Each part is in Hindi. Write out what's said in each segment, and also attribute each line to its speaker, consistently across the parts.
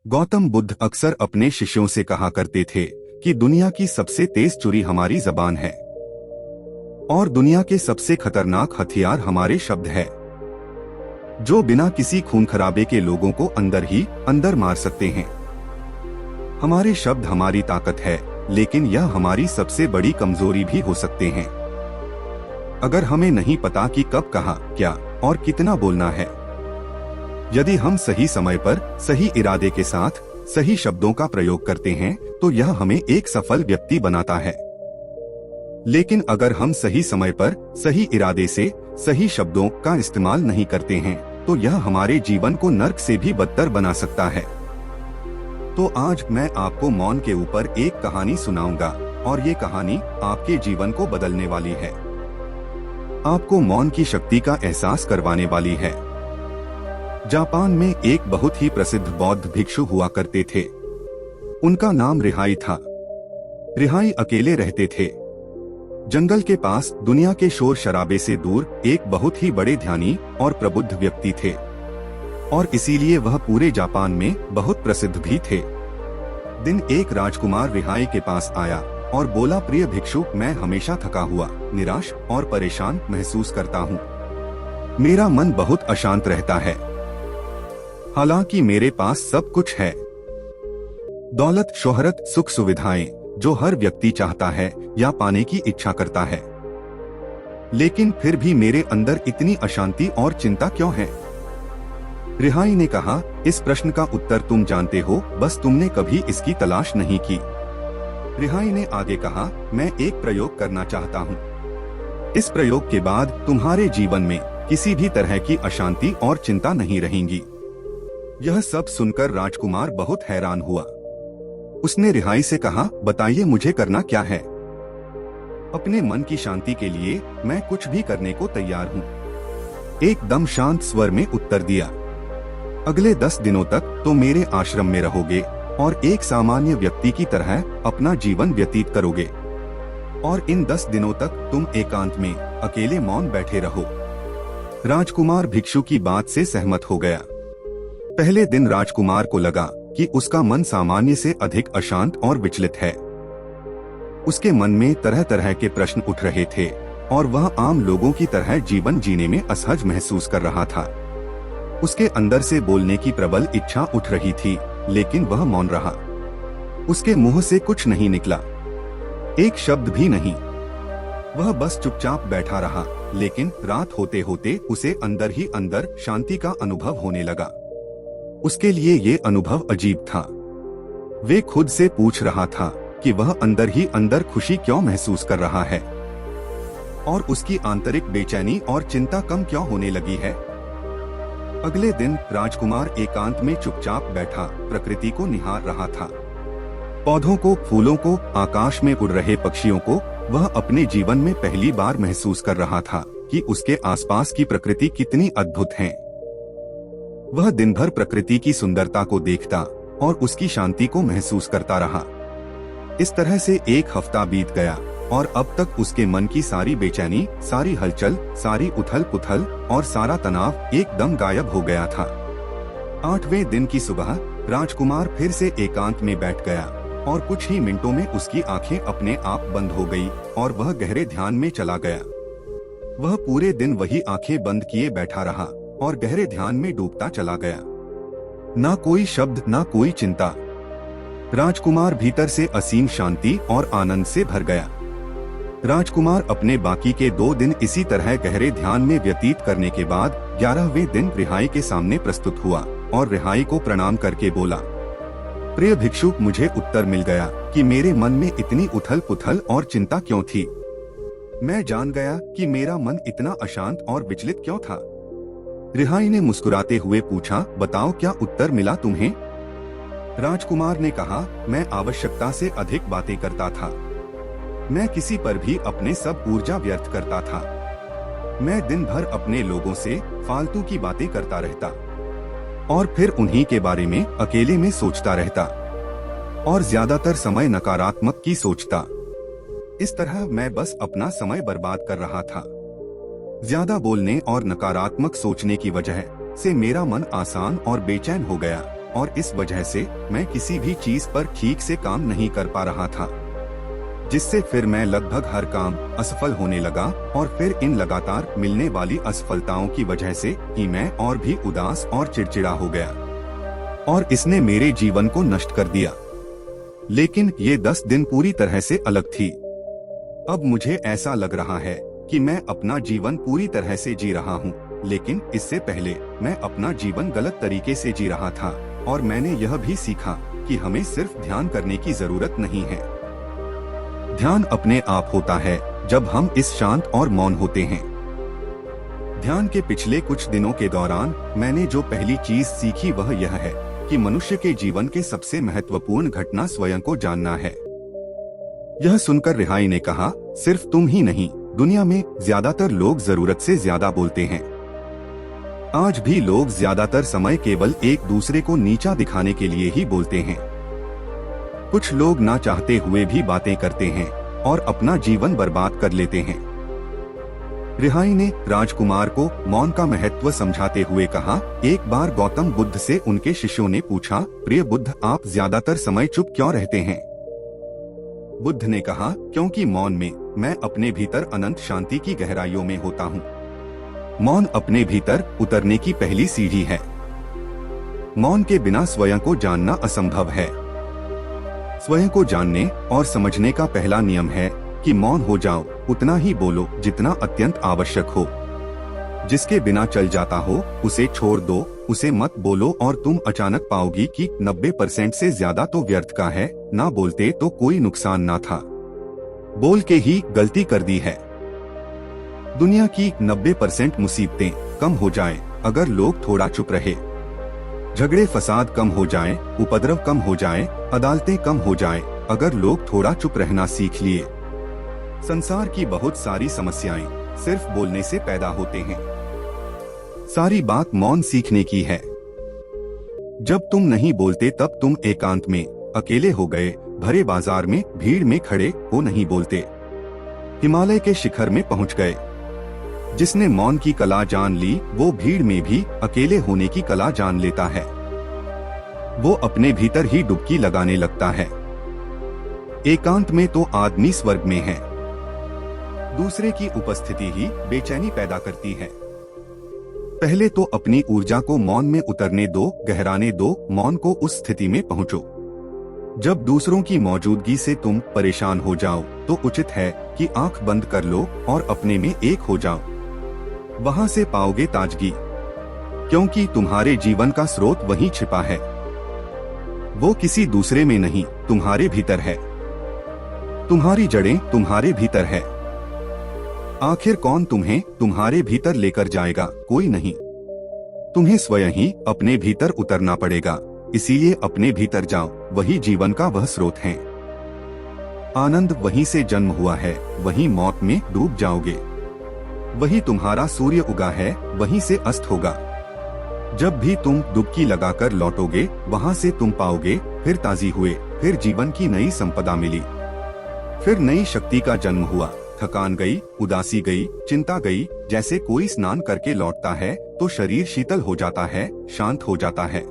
Speaker 1: गौतम बुद्ध अक्सर अपने शिष्यों से कहा करते थे कि दुनिया की सबसे तेज छुरी हमारी जबान है और दुनिया के सबसे खतरनाक हथियार हमारे शब्द है, जो बिना किसी खून खराबे के लोगों को अंदर ही अंदर मार सकते हैं। हमारे शब्द हमारी ताकत है, लेकिन यह हमारी सबसे बड़ी कमजोरी भी हो सकते हैं। अगर हमें नहीं पता कि कब, कहाँ, क्या और कितना बोलना है, यदि हम सही समय पर सही इरादे के साथ सही शब्दों का प्रयोग करते हैं तो यह हमें एक सफल व्यक्ति बनाता है। लेकिन अगर हम सही समय पर सही इरादे से सही शब्दों का इस्तेमाल नहीं करते हैं तो यह हमारे जीवन को नर्क से भी बदतर बना सकता है। तो आज मैं आपको मौन के ऊपर एक कहानी सुनाऊंगा और ये कहानी आपके जीवन को बदलने वाली है, आपको मौन की शक्ति का एहसास करवाने वाली है। जापान में एक बहुत ही प्रसिद्ध बौद्ध भिक्षु हुआ करते थे। उनका नाम रिहाई था। रिहाई अकेले रहते थे। जंगल के पास दुनिया के शोर शराबे से दूर एक बहुत ही बड़े ध्यानी और प्रबुद्ध व्यक्ति थे और इसीलिए वह पूरे जापान में बहुत प्रसिद्ध भी थे। दिन एक राजकुमार रिहाई के पास आया और बोला, प्रिय भिक्षु, मैं हमेशा थका हुआ, निराश और परेशान महसूस करता हूँ। मेरा मन बहुत अशांत रहता है, हालांकि मेरे पास सब कुछ है, दौलत, शोहरत, सुख सुविधाएं जो हर व्यक्ति चाहता है या पाने की इच्छा करता है, लेकिन फिर भी मेरे अंदर इतनी अशांति और चिंता क्यों है? रिहाई ने कहा, इस प्रश्न का उत्तर तुम जानते हो, बस तुमने कभी इसकी तलाश नहीं की। रिहाई ने आगे कहा, मैं एक प्रयोग करना चाहता हूँ। इस प्रयोग के बाद तुम्हारे जीवन में किसी भी तरह की अशांति और चिंता नहीं रहेंगी। यह सब सुनकर राजकुमार बहुत हैरान हुआ। उसने रिहाई से कहा, बताइए मुझे करना क्या है? अपने मन की शांति के लिए मैं कुछ भी करने को तैयार हूँ, एकदम शांत स्वर में उत्तर दिया। अगले 10 दिनों तक तो मेरे आश्रम में रहोगे और एक सामान्य व्यक्ति की तरह अपना जीवन व्यतीत करोगे और इन 10 दिनों तक तुम एकांत में अकेले मौन बैठे रहो। राजकुमार भिक्षु की बात से सहमत हो गया। पहले दिन राजकुमार को लगा कि उसका मन सामान्य से अधिक अशांत और विचलित है। उसके मन में तरह तरह के प्रश्न उठ रहे थे और वह आम लोगों की तरह जीवन जीने में असहज महसूस कर रहा था। उसके अंदर से बोलने की प्रबल इच्छा उठ रही थी, लेकिन वह मौन रहा। उसके मुंह से कुछ नहीं निकला, एक शब्द भी नहीं। वह बस चुपचाप बैठा रहा, लेकिन रात होते होते उसे अंदर ही अंदर शांति का अनुभव होने लगा। उसके लिए ये अनुभव अजीब था। वे खुद से पूछ रहा था कि वह अंदर ही अंदर खुशी क्यों महसूस कर रहा है और उसकी आंतरिक बेचैनी और चिंता कम क्यों होने लगी है। अगले दिन राजकुमार एकांत में चुपचाप बैठा प्रकृति को निहार रहा था। पौधों को, फूलों को, आकाश में उड़ रहे पक्षियों को वह अपने जीवन में पहली बार महसूस कर रहा था कि उसके आसपास की प्रकृति कितनी अद्भुत है। वह दिन भर प्रकृति की सुंदरता को देखता और उसकी शांति को महसूस करता रहा। इस तरह से एक हफ्ता बीत गया और अब तक उसके मन की सारी बेचैनी, सारी हलचल, सारी उथल पुथल और सारा तनाव एकदम गायब हो गया था। 8वें दिन की सुबह राजकुमार फिर से एकांत में बैठ गया और कुछ ही मिनटों में उसकी आंखें अपने आप बंद हो गई और वह गहरे ध्यान में चला गया। वह पूरे दिन वही आंखें बंद किए बैठा रहा और गहरे ध्यान में डूबता चला गया। ना कोई शब्द, ना कोई चिंता। राजकुमार भीतर से असीम शांति और आनंद से भर गया। राजकुमार अपने बाकी के 2 दिन इसी तरह गहरे ध्यान में व्यतीत करने के बाद 11वें दिन रिहाई के सामने प्रस्तुत हुआ और रिहाई को प्रणाम करके बोला, प्रिय भिक्षु, मुझे उत्तर मिल गया कि मेरे मन में इतनी उथल पुथल और चिंता क्यों थी। मैं जान गया कि मेरा मन इतना अशांत और विचलित क्यों था। रिहाई ने मुस्कुराते हुए पूछा, बताओ क्या उत्तर मिला तुम्हें? राजकुमार ने कहा, मैं आवश्यकता से अधिक बातें करता था। मैं किसी पर भी अपने सब ऊर्जा व्यर्थ करता था। मैं दिन भर अपने लोगों से फालतू की बातें करता रहता और फिर उन्हीं के बारे में अकेले में सोचता रहता और ज्यादातर समय नकारात्मक की सोचता। इस तरह मैं बस अपना समय बर्बाद कर रहा था। ज्यादा बोलने और नकारात्मक सोचने की वजह से मेरा मन आसान और बेचैन हो गया और इस वजह से मैं किसी भी चीज पर ठीक से काम नहीं कर पा रहा था, जिससे फिर मैं लगभग हर काम असफल होने लगा और फिर इन लगातार मिलने वाली असफलताओं की वजह से कि मैं और भी उदास और चिड़चिड़ा हो गया और इसने मेरे जीवन को नष्ट कर दिया। लेकिन ये 10 दिन पूरी तरह से अलग थी। अब मुझे ऐसा लग रहा है कि मैं अपना जीवन पूरी तरह से जी रहा हूँ, लेकिन इससे पहले मैं अपना जीवन गलत तरीके से जी रहा था और मैंने यह भी सीखा कि हमें सिर्फ ध्यान करने की जरूरत नहीं है। ध्यान अपने आप होता है जब हम इस शांत और मौन होते हैं। ध्यान के पिछले कुछ दिनों के दौरान मैंने जो पहली चीज सीखी वह यह है कि मनुष्य के जीवन के सबसे महत्वपूर्ण घटना स्वयं को जानना है। यह सुनकर रिहाई ने कहा, सिर्फ तुम ही नहीं, दुनिया में ज्यादातर लोग जरूरत से ज्यादा बोलते हैं। आज भी लोग ज्यादातर समय केवल एक दूसरे को नीचा दिखाने के लिए ही बोलते हैं। कुछ लोग ना चाहते हुए भी बातें करते हैं और अपना जीवन बर्बाद कर लेते हैं। रिहाई ने राजकुमार को मौन का महत्व समझाते हुए कहा, एक बार गौतम बुद्ध से उनके शिष्यों ने पूछा, प्रिय बुद्ध, आप ज्यादातर समय चुप क्यों रहते हैं? बुद्ध ने कहा, क्योंकि मौन में मैं अपने भीतर अनंत शांति की गहराइयों में होता हूँ। मौन अपने भीतर उतरने की पहली सीढ़ी है। मौन के बिना स्वयं को जानना असंभव है। स्वयं को जानने और समझने का पहला नियम है कि मौन हो जाओ, उतना ही बोलो जितना अत्यंत आवश्यक हो। जिसके बिना चल जाता हो उसे छोड़ दो, उसे मत बोलो और तुम अचानक पाओगी कि 90% से ज्यादा तो व्यर्थ का है। ना बोलते तो कोई नुकसान ना था, बोल के ही गलती कर दी है। दुनिया की 90% मुसीबतें कम हो जाए अगर लोग थोड़ा चुप रहे। झगड़े फसाद कम हो जाए, उपद्रव कम हो जाए, अदालतें कम हो जाए अगर लोग थोड़ा चुप रहना सीख लिए। संसार की बहुत सारी समस्याएं सिर्फ बोलने से पैदा होते हैं। सारी बात मौन सीखने की है। जब तुम नहीं बोलते तब तुम एकांत में अकेले हो गए, भरे बाजार में भीड़ में खड़े हो नहीं बोलते, हिमालय के शिखर में पहुंच गए। जिसने मौन की कला जान ली वो भीड़ में भी अकेले होने की कला जान लेता है। वो अपने भीतर ही डुबकी लगाने लगता है। एकांत में तो आदमी स्वर्ग में है। दूसरे की उपस्थिति ही बेचैनी पैदा करती है। पहले तो अपनी ऊर्जा को मौन में उतरने दो, गहराने दो, मौन को उस स्थिति में पहुंचो। जब दूसरों की मौजूदगी से तुम परेशान हो जाओ तो उचित है कि आंख बंद कर लो और अपने में एक हो जाओ। वहां से पाओगे ताजगी, क्योंकि तुम्हारे जीवन का स्रोत वहीं छिपा है। वो किसी दूसरे में नहीं, तुम्हारे भीतर है। तुम्हारी जड़ें तुम्हारे भीतर है। आखिर कौन तुम्हें तुम्हारे भीतर लेकर जाएगा? कोई नहीं। तुम्हें स्वयं ही अपने भीतर उतरना पड़ेगा। इसीलिए अपने भीतर जाओ, वही जीवन का वह स्रोत है। आनंद वहीं से जन्म हुआ है, वहीं मौत में डूब जाओगे। वही तुम्हारा सूर्य उगा है, वहीं से अस्त होगा। जब भी तुम डुबकी लगाकर लौटोगे वहां से तुम पाओगे फिर ताजी हुए, फिर जीवन की नई संपदा मिली, फिर नई शक्ति का जन्म हुआ। थकान गई, उदासी गई, चिंता गई। जैसे कोई स्नान करके लौटता है तो शरीर शीतल हो जाता है, शांत हो जाता है।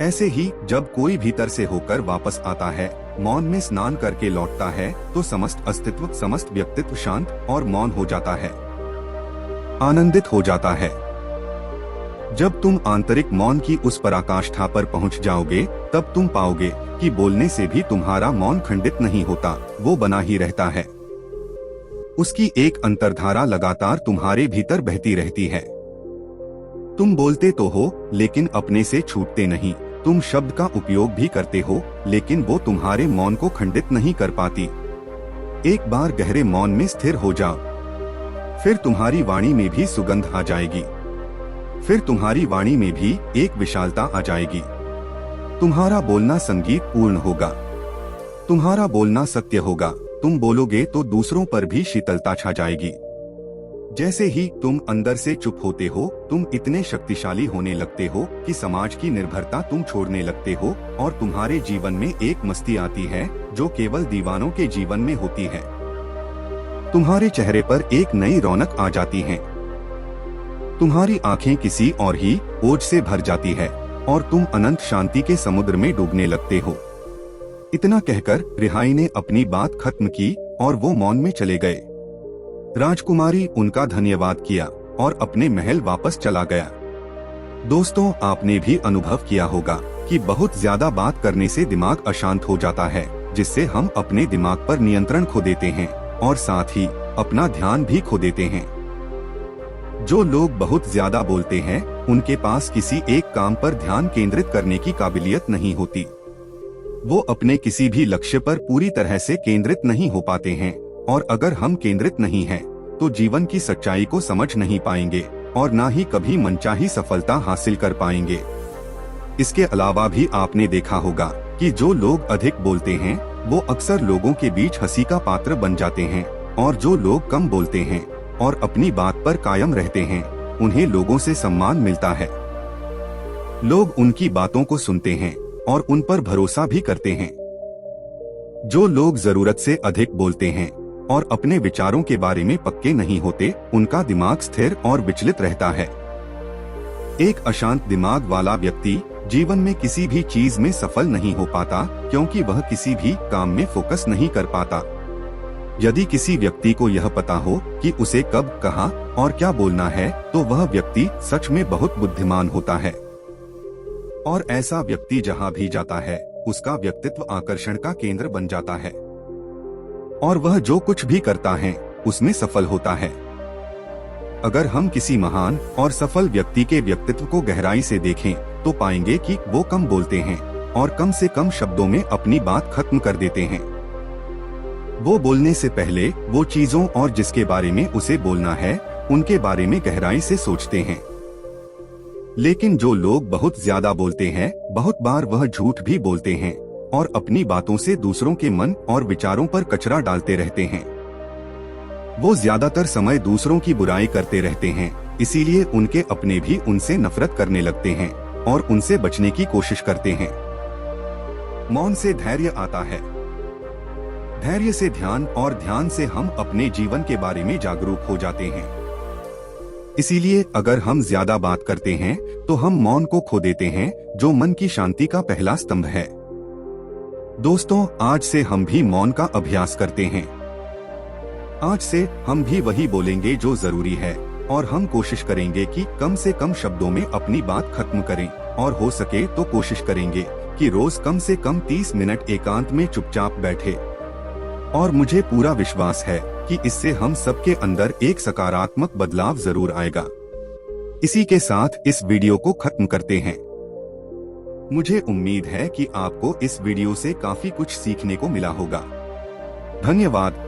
Speaker 1: ऐसे ही जब कोई भीतर से होकर वापस आता है, मौन में स्नान करके लौटता है तो समस्त अस्तित्व, समस्त व्यक्तित्व शांत और मौन हो जाता है, आनंदित हो जाता है। जब तुम आंतरिक मौन की उस पराकाष्ठा पर पहुंच जाओगे तब तुम पाओगे कि बोलने से भी तुम्हारा मौन खंडित नहीं होता, वो बना ही रहता है। उसकी एक अंतर्धारा लगातार तुम्हारे भीतर बहती रहती है। तुम बोलते तो हो लेकिन अपने से छूटते नहीं। तुम शब्द का उपयोग भी करते हो लेकिन वो तुम्हारे मौन को खंडित नहीं कर पाती। एक बार गहरे मौन में स्थिर हो जाओ, फिर तुम्हारी वाणी में भी सुगंध आ जाएगी, फिर तुम्हारी वाणी में भी एक विशालता आ जाएगी। तुम्हारा बोलना संगीत पूर्ण होगा, तुम्हारा बोलना सत्य होगा। तुम बोलोगे तो दूसरों पर भी शीतलता छा जाएगी। जैसे ही तुम अंदर से चुप होते हो तुम इतने शक्तिशाली होने लगते हो कि समाज की निर्भरता तुम छोड़ने लगते हो और तुम्हारे जीवन में एक मस्ती आती है जो केवल दीवानों के जीवन में होती है। तुम्हारे चेहरे पर एक नई रौनक आ जाती है। तुम्हारी आंखें किसी और ही ओज से भर जाती है। और तुम अनंत शांति के समुद्र में डूबने लगते हो। इतना कहकर रिहाई ने अपनी बात खत्म की और वो मौन में चले गए। राजकुमारी उनका धन्यवाद किया और अपने महल वापस चला गया। दोस्तों, आपने भी अनुभव किया होगा कि बहुत ज्यादा बात करने से दिमाग अशांत हो जाता है, जिससे हम अपने दिमाग पर नियंत्रण खो देते हैं और साथ ही अपना ध्यान भी खो देते हैं। जो लोग बहुत ज्यादा बोलते हैं, उनके पास किसी एक काम पर ध्यान केंद्रित करने की काबिलियत नहीं होती। वो अपने किसी भी लक्ष्य पर पूरी तरह से केंद्रित नहीं हो पाते हैं, और अगर हम केंद्रित नहीं हैं, तो जीवन की सच्चाई को समझ नहीं पाएंगे और ना ही कभी मनचाही सफलता हासिल कर पाएंगे। इसके अलावा भी आपने देखा होगा कि जो लोग अधिक बोलते हैं, वो अक्सर लोगों के बीच हंसी का पात्र बन जाते हैं, और जो लोग कम बोलते हैं और अपनी बात पर कायम रहते हैं, उन्हें लोगों से सम्मान मिलता है। लोग उनकी बातों को सुनते हैं और उन पर भरोसा भी करते हैं। जो लोग जरूरत से अधिक बोलते हैं और अपने विचारों के बारे में पक्के नहीं होते, उनका दिमाग स्थिर और विचलित रहता है। एक अशांत दिमाग वाला व्यक्ति जीवन में किसी भी चीज में सफल नहीं हो पाता, क्योंकि वह किसी भी काम में फोकस नहीं कर पाता। यदि किसी व्यक्ति को यह पता हो कि उसे कब, कहां और क्या बोलना है, तो वह व्यक्ति सच में बहुत बुद्धिमान होता है। और ऐसा व्यक्ति जहां भी जाता है, उसका व्यक्तित्व आकर्षण का केंद्र बन जाता है, और वह जो कुछ भी करता है उसमें सफल होता है। अगर हम किसी महान और सफल व्यक्ति के व्यक्तित्व को गहराई से देखें, तो पाएंगे कि वो कम बोलते हैं और कम से कम शब्दों में अपनी बात खत्म कर देते हैं। वो बोलने से पहले वो चीजों और जिसके बारे में उसे बोलना है, उनके बारे में गहराई से सोचते हैं। लेकिन जो लोग बहुत ज्यादा बोलते हैं, बहुत बार वह झूठ भी बोलते हैं और अपनी बातों से दूसरों के मन और विचारों पर कचरा डालते रहते हैं। वो ज्यादातर समय दूसरों की बुराई करते रहते हैं, इसीलिए उनके अपने भी उनसे नफरत करने लगते हैं और उनसे बचने की कोशिश करते हैं। मौन से धैर्य आता है, धैर्य से ध्यान, और ध्यान से हम अपने जीवन के बारे में जागरूक हो जाते हैं। इसीलिए अगर हम ज्यादा बात करते हैं, तो हम मौन को खो देते हैं, जो मन की शांति का पहला स्तंभ है। दोस्तों, आज से हम भी मौन का अभ्यास करते हैं। आज से हम भी वही बोलेंगे जो जरूरी है, और हम कोशिश करेंगे कि कम से कम शब्दों में अपनी बात खत्म करें, और हो सके तो कोशिश करेंगे कि रोज कम से कम 30 मिनट एकांत में चुपचाप बैठे। और मुझे पूरा विश्वास है कि इससे हम सबके अंदर एक सकारात्मक बदलाव जरूर आएगा। इसी के साथ इस वीडियो को खत्म करते हैं। मुझे उम्मीद है कि आपको इस वीडियो से काफी कुछ सीखने को मिला होगा। धन्यवाद।